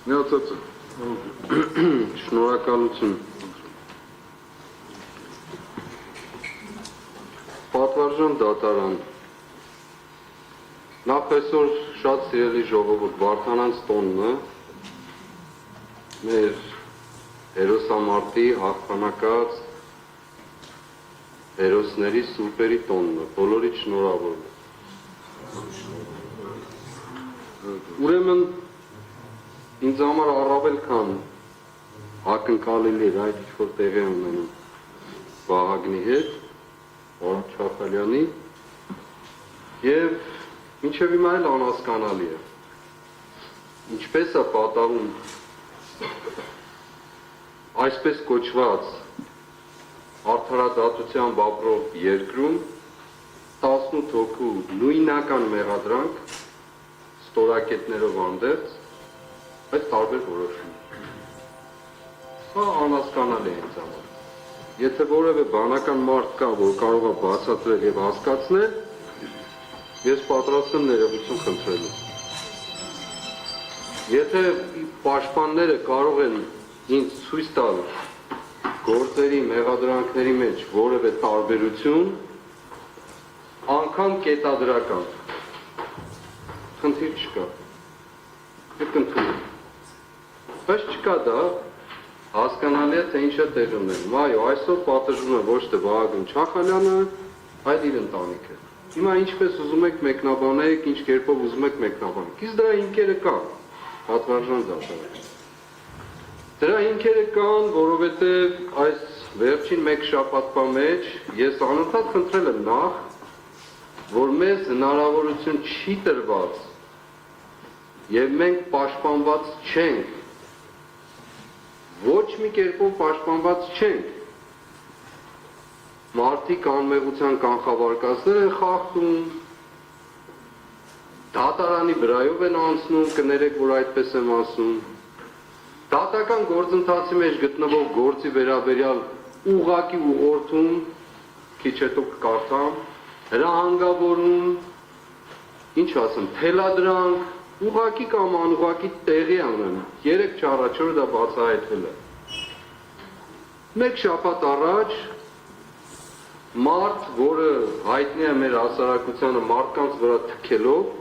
Միացած է։ Շնորհակալություն։ Պատվարժան դատարան։ Նախ այսօր շատ սիրելի ժողովուրդ Վարդանանց տոնն է, մեր հերոսամարտի հաղթանակած հերոսների սուրբերի տոնն է, բոլորիդ շնորհավոր եմ։ Ուրեմն ինձ համար առավել քան ակնկալելի էր այդ ինչ-որ տեղի ունենում Վահագնի հետ, Արամ Չախալյանի և մինչև հիմա էլ անհասկանալի է։ Ինչպես է պատահում այսպես կոչված արդարադատությամբ ապրող երկրում 18 հոգու նույնական մեղադրանք ստորակետներով անդերձ, բայց տարբեր որոշում։ Սա անհասկանալի է ինձ համար։ Եթե որևէ բանական մարդ կա, որ կարող է բացատրել եւ հասկացնել, ես պատրաստ եմ ներողություն խնդրելու։ Եթե պաշտպանները կարող են ինձ ցույց տալ գործերի, մեղադրանքների մեջ որևէ տարբերություն, անգամ կետադրական, խնդիր չկա։ Կընդունեմ։ Բայց չկա դա, հասկանալի է, թե ինչ է տեղի ունենում։ Այո, այսօր պատժվում է ոչ թե Վահագն Չախալյանը, այլ իր ընտանիքը։ Հիմա ինչպես ուզում եք մեկնաբանեք, ինչ կերպով ուզում եք մեկնաբանեք։ Իսկ դրա հիմքերը կան, պատվարժան դատարան։ Դրա հիմքերը կան, որովհետև այս վերջին մեկ շաբաթվա մեջ ես անընդհատ խնդրել եմ նախ, որ մեզ հնարավորություն չի տրված եւ մենք պաշտպանված չենք, ոչ մի կերպով պաշտպանված չենք։ Մարդիկ անմեղության կանխավարկածներ են խախտում, դատարանի վրայով են անցնում, կներեք, որ այդպես եմ ասում։ Դատական գործընթացի մեջ գտնվող գործի վերաբերյալ ուղղակի ուղղորդում, քիչ հետո կկարդամ, հրահանգավորում, ինչ ասեմ, թելադրանք, ուղղակի կամ անուղղակի տեղի անեմ, 3-4 դա բացահայտվել է։ Մեկ շաբաթ առաջ մարդ, որը հայտնի է մեր հասարակությանը մարդկանց վրա թքելով,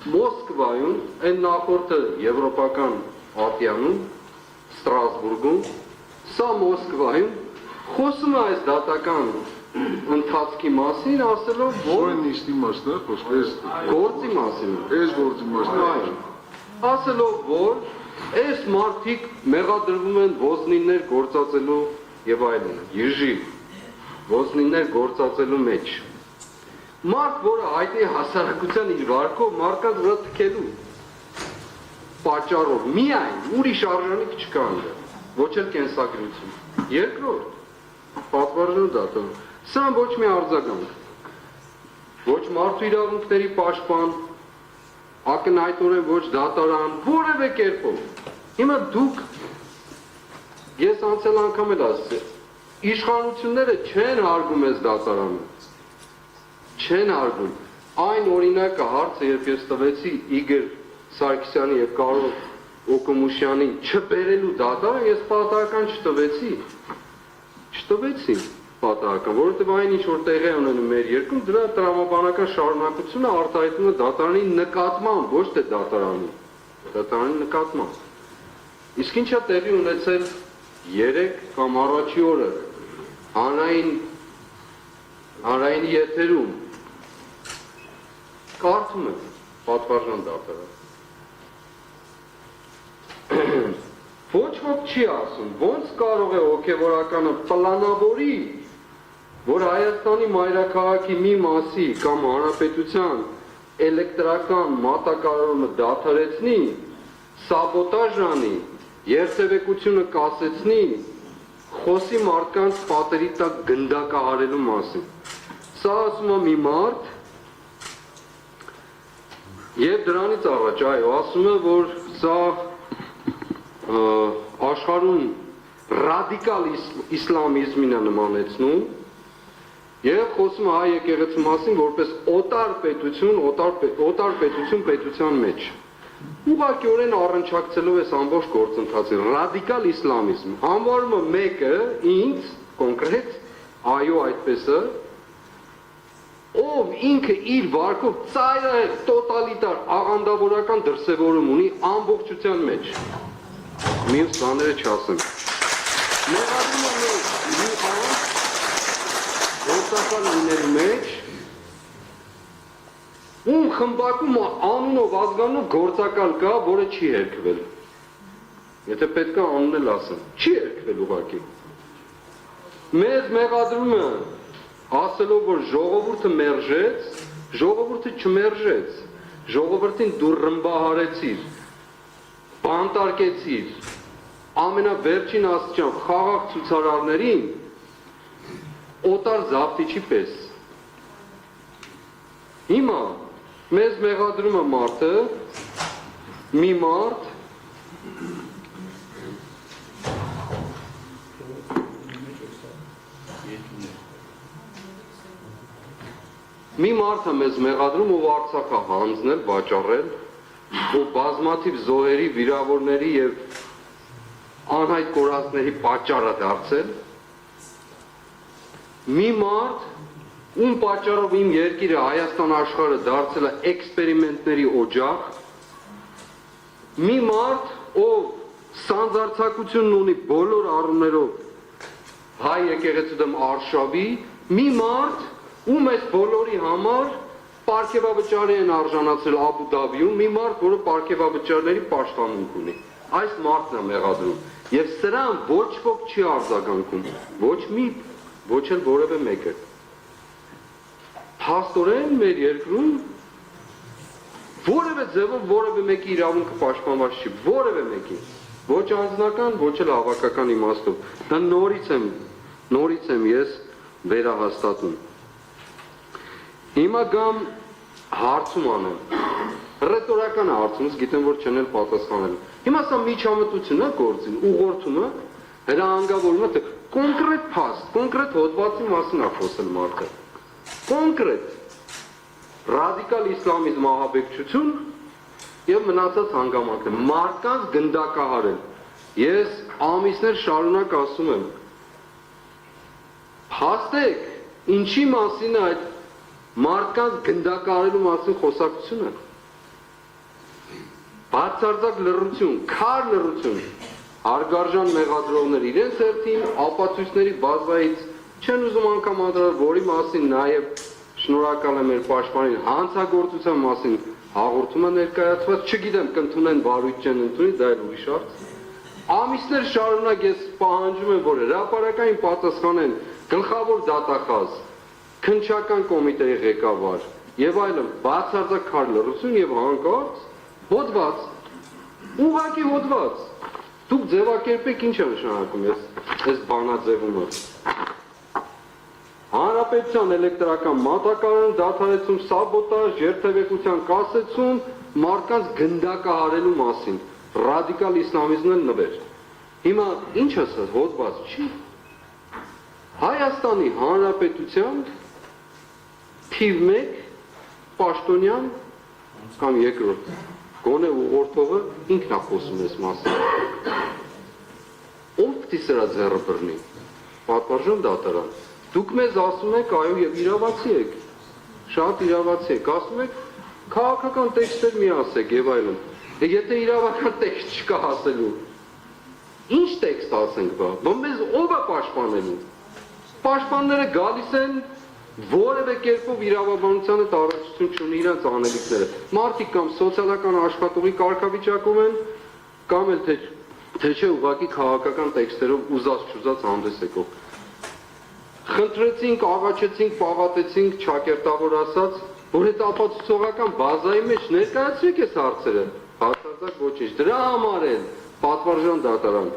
Մոսկվայում, այն նախորդը եվրոպական ատյանում, Ստրասբուրգում, սա Մոսկվայում, խոսում է այս դատական ընթացքի մասին, ասելով, որ նիստի մասն է, գործի մասին, գործի մասն, ասելով, որ այս մարդիկ մեղադրվում են ոզնիներ գործածելու եւ այլն, Յուժի ոզնիներ գործածելու մեջ։ Մարդ, որը հայտնի հասարակության իր վարկով մարդկանց վրա թքելու պատճառով, միայն ուրիշ արժանիք չկա այնտեղ, ոչ էլ կենսագրություն։ Երկրորդ, պատվարժան դատարան, սա ոչ մի արձագանք, ոչ մարդու իրավունքների պաշտպան, ակնհայտորեն ոչ դատարան, որևէ կերպով։ Հիմա դուք, ես անցել անգամ էլ ասացի, իշխանությունները չեն հարգում այս դատարանը, չեն հարգում։ Այն օրինակը հարցը, երբ ես տվեցի Իգոր Սարգսյանի եւ Կարո Օկոմուշյանին չբերելու դատարան, ես պատահական չտվեցի պատահական, որովհետև այն ինչ որ տեղի է ունենում մեր երկրում, դրա տրամաբանական շարունակությունը արտահայտվում է դատարանի նկատմամբ, ոչ թե դատարանի նկատմամբ։ Իսկ ինչա տեղի ունեցել 3 կամ առաջի օրը հանրային եթերում կարդում եմ պատվարժան դատարան։ Ոչ ոք չի ասում, ոնց կարող է հոգևորականը պլանավորի, որ Հայաստանի մայրաքաղաքի մի մասի կամ հանրապետության էլեկտրական մատակարարումը դադարեցնի, սաբոտաժ անի, երթևեկությունը կասեցնի, խոսի մարդկանց պատերի տակ գնդակահարելու մասին։ Սա ասում է մի մարդ, եւ դրանից առաջ, այո, ասում է, որ սա աշխարհում ռադիկալ իսլամիզմին է նմանեցնում եւ խոսում է հայ եկեղեցու մասին որպես օտար պետություն պետության մեջ։ ուղղակիորեն առնչակցելով այս ամբողջ գործընթացին ռադիկալ իսլամիզմ համարումը մեկը ինձ կոնկրետ այո այդպեսը ով ինքը իր վարկով ծայրահեղ տոտալիտար աղանդավորական դրսևորում ունի ամբողջության մեջ մյուս բաները չասեմ մեղադրում է մի անձ գործական լինելու մեջ ում խմբակում անունով ազգանունով գործակալ կա, որը չի հերքվել։ Եթե պետք է անուն էլ ասեմ, չի հերքվել ուղղակի։ Մեզ մեղադրում է ասելով, որ ժողովուրդը մերժեց, ժողովուրդը չմերժեց, ժողովրդին դու ռմբահարեցիր, բանտարկեցիր, ամենավերջին աստիճան խաղաղ ցուցարարներին օտար զավթիչի պես։ Հիմա մեզ մեղադրում է մարդը, մի մարդ, մեզ մեղադրում, ով Արցախ է հանձնել, վաճառել, ով բազմաթիվ զոհերի, վիրավորների եւ անհայտ կորածների պատճառ է դարձել, մի մարդ, ում պատճառով իմ երկիրը Հայաստան աշխարհը դարձել է էքսպերիմենտների օջախ, մի մարդ, ով սանձարձակությունն ունի բոլոր առումներով հայ եկեղեցու դեմ արշավի, մի մարդ, ում այս բոլորի համար պարգևավճարի են արժանացրել Աբու Դաբիում, մի մարդ, որը պարգևավճարների պաշտամունք ունի։ Այս մարդն է մեղադրում, եւ սրան ոչ ոք չի արձագանքում, ոչ էլ որևէ մեկը։ Փաստորեն մեր երկրում որևէ ձևով որևէ մեկի իրավունքը պաշտպանված չի, որևէ մեկի, ոչ անձնական, ոչ էլ հավաքական իմաստով։ Դա նորից եմ ես վերահաստատում։ Հիմա գամ հարցում անեմ, ռետորական հարցումս, գիտեմ, որ չեն էլ պատասխանել։ Հիմա սա միջամտություն է գործին, ուղղորդումը, հրահանգավորումը, թե կոնկրետ փաստ, կոնկրետ հոդվածի մասին է խոսել մարդը։ Կոնկրետ ռադիկալ իսլամիզմ ահաբեկչություն եւ մնացած հանգամանքներ մարդկանց գնդակահարել ես ամիսներ շարունակ ասում եմ փաստեք ինչի մասին է այդ մարդկանց գնդակահարելու մասին խոսակցությունը բացարձակ լռություն քար լռություն հարգարժան մեղադրողներ իրենց հերթին ապացույցների բազայից չեն ուզում անգամ անդրադառնալ, որի մասին նաև շնորհակալ եմ մեր պաշտպանին հանցագործության մասին հաղորդումը ներկայացված, չգիտեմ կընդունեն բարույթ չեն ընդունի, դա էլ ուրիշ հարց։ Ամիսներ շարունակ ես պահանջում եմ, որ հրապարակային պատասխանեն գլխավոր դատախազ, քննչական կոմիտեի ղեկավար եւ այլն, բացարձակ քար լռություն եւ հանկարծ հոդված, ուղղակի հոդված։ Դուք ձևակերպեք ինչ է նշանակում այս բանաձևումը։ Հանրապետության էլեկտրական մատակարարան դադարեցում սաբոտաժ, երթևեկության կասեցում, մարդկանց գնդակահարելու մասին, ռադիկալ իսլամիզմն էլ նվեր։ Հիմա ինչ ասած, հոդված չի։ Հայաստանի Հանրապետության թիվ 1 պաշտոնյան կամ երկրորդ գոնե ուղղորդողը ինքն է խոսում այս մասին։ Ով պիտի սրա ձեռը բռնի։ Պատվարժան դատարան։ Դուք մեզ ասում եք, այո, եւ իրավացի եք, շատ իրավացի եք, ասում եք, քաղաքական տեքստեր մի ասեք եւ այլն։ Եթե իրավական տեքստ չկա ասելու, ինչ տեքստ ասենք բա, մեզ ով է պաշտպանելու։ Պաշտպանները գալիս են որևէ կերպով իրավաբանությանը տարածություն չունի իրենց անելիքները։ Մարդիկ կամ սոցիալական աշխատողի կարգավիճակում են, կամ էլ թե չէ ուղղակի քաղաքական տեքստերով ուզած-չուզած հանդես եկող։ Խնդրեցինք, աղաչեցինք, պաղատեցինք, ճակերտավոր ասած, որ այդ ապացուցողական բազայի մեջ ներկայացրեք այս հարցերը, բացարձակ ոչինչ։ Դրա համար են պատվարժան դատարան։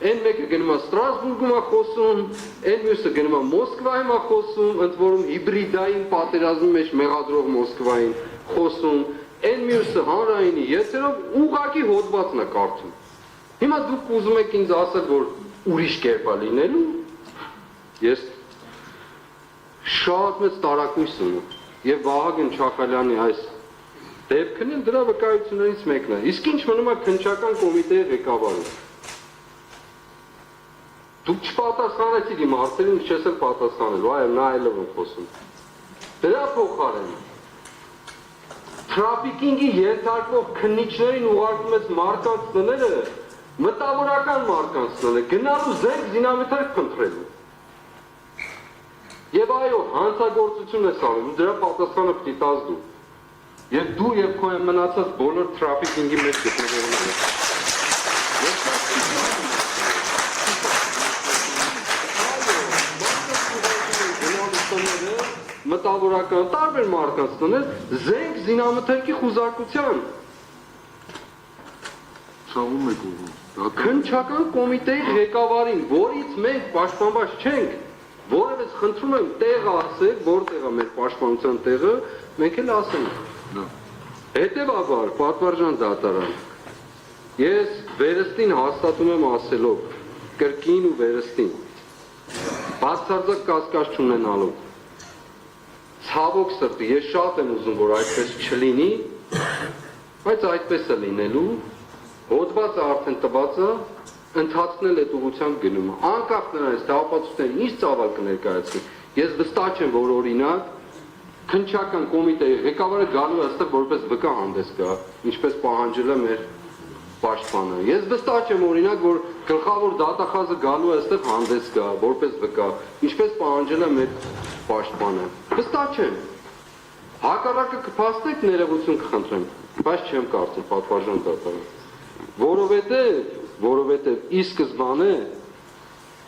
Այն մեկը գնում է Ստրասբուրգում է խոսում, այն մյուսը գնում է Մոսկվայում է խոսում, ընդ որում հիբրիդային պատերազմի մեջ մեղադրող Մոսկվային խոսում, այն մյուսը հանրայինի եթերով ուղղակի հոդվածն է կարդում։ Հիմա դուք ուզում եք ինձ ասել, որ ուրիշ կերպ է լինելու։ Ես շատ մեծ տարակույս ունեմ եւ Վահագն Չախալյանի այս Դեպքն էլ դրա վկայություններից մեկն է։ Իսկ ինչ մնում է քննչական կոմիտեի ղեկավարին։ Դուք չպատասխանեցիք իմ հարցերին, չես էլ պատասխանել, այո, նա այլով եմ խոսում։ Դրա փոխարեն Թրաֆիկինգի ենթարկվող քննիչներին ուղարկում ես մարկանց տները, մտավորական մարկանց տները, գնալու զենք զինամթերք փնտրելու։ Եվ այո, հանցագործություն ես արել, դրա պատասխանը պիտի տաս դու։ Եվ դու եւ քո մնացած բոլոր թրաֆիկինգի մեջ գտնվողները։ Մտավորական տարբեր մարդկանց տներ զենք զինամթերքի խուզարկության։ Ցավում եք ուղում։ Քննչական կոմիտեի ղեկավարին, որից մենք պաշտպանված չենք, որևէ խնդրում եմ տեղը ասեք, որտեղ է մեր պաշտպանության տեղը, մենք էլ ասենք։ Հետևաբար, պատվարժան դատարան, ես վերստին հաստատում եմ ասելով, կրկին ու վերստին, բացարձակ կասկած չունենալով, ցավոք սրտի, ես շատ եմ ուզում, որ այդպես չլինի, բայց այդպես է լինելու, հոդվածը արդեն տված է, ընթացնել այդ ուղղությամբ գնում է, անկախ նրանից, թե ապացույցները ինչ ծավալ կներկայացնի, ես վստահ չեմ, որ օրինակ, քննչական կոմիտեի ղեկավարը գալու է այստեղ որպես վկա հանդես գա, ինչպես պահանջել է մեր պաշտպանը։ Ես վստահ չեմ օրինակ, որ գլխավոր դատախազը գալու է այստեղ հանդես գա, որպես վկա, ինչպես պահանջել է մեր պաշտպանը։ Վստահ չեմ։ Հակառակը կփաստեք, ներողություն կխնդրեմ, բայց չեմ կարծում պատվարժան դատարան։ Որովհետև ի սկզբանե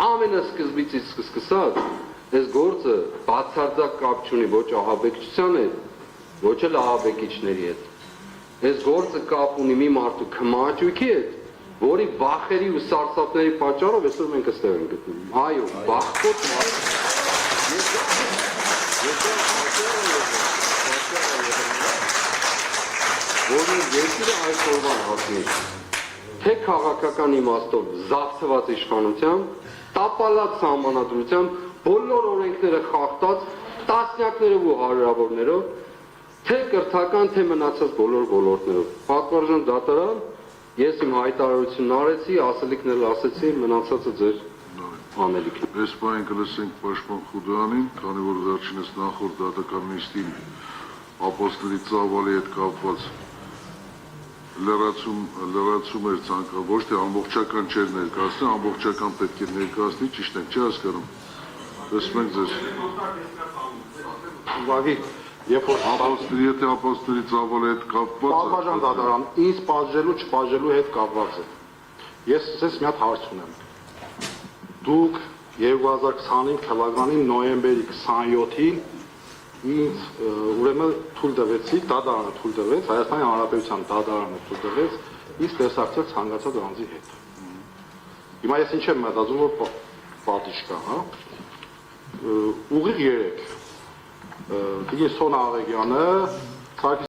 ամենասկզբից սկսած այս գործը բացարձակ կապ չունի ոչ ահաբեկչության հետ, ոչ էլ ահաբեկիչների հետ։ Այս գործը կապ ունի մի մարդու քմահաճույքի հետ, որի վախերի ու սարսափների պատճառով այսօր մենք այստեղ ենք գտնվում։ Այո, վախկոտ մարդ։ Որն երկիրը այսօրվան հասնի, թե քաղաքական իմաստով զավթված իշխանությամբ, տապալած սահմանադրությամբ, բոլոր օրենքները խախտած, տասնյակներով ու հարյուրավորներով, թե կրթական, թե մնացած բոլոր ոլորտներով։ Պատվարժան դատարան, ես իմ հայտարարությունն արեցի, ասելիքն էլ ասեցի, մնացածը ձեր անելիքն։ Այս պահին կլսենք պաշտպան Խուդյանին, քանի որ վերջինս նախորդ դատական նիստին ապոստոլի ծավալի հետ կապված լրացում էր ցանկը, ոչ թե ամբողջական չէր ներկայացնել, ամբողջական պետք է ներկայացնի, ճիշտ ենք, չի հասկանում։ Տեսնում ենք ձեզ։ Ուղղակի, երբ որ Եթե ապոստոլի ծավալի հետ կապված է։ Պատվարժան դատարան, ինձ պատժելու, չպատժելու հետ կապված է։ Ես ձեզ մի հատ հարց ունեմ։ Դուք 2025 թվականի նոյեմբերի 27-ին ինձ ուրեմն թույլ տվեցիք, դատարանը թույլ տվեց, Հայաստանի Հանրապետության դատարանը թույլ տվեց ինձ տեսակցել ցանկացած անձի հետ։ Հիմա ես ինչ եմ մտածում, որ պատիժ կա, հա։ Ուղիղ 3 Տիկին Սոնա Աղեգյանը,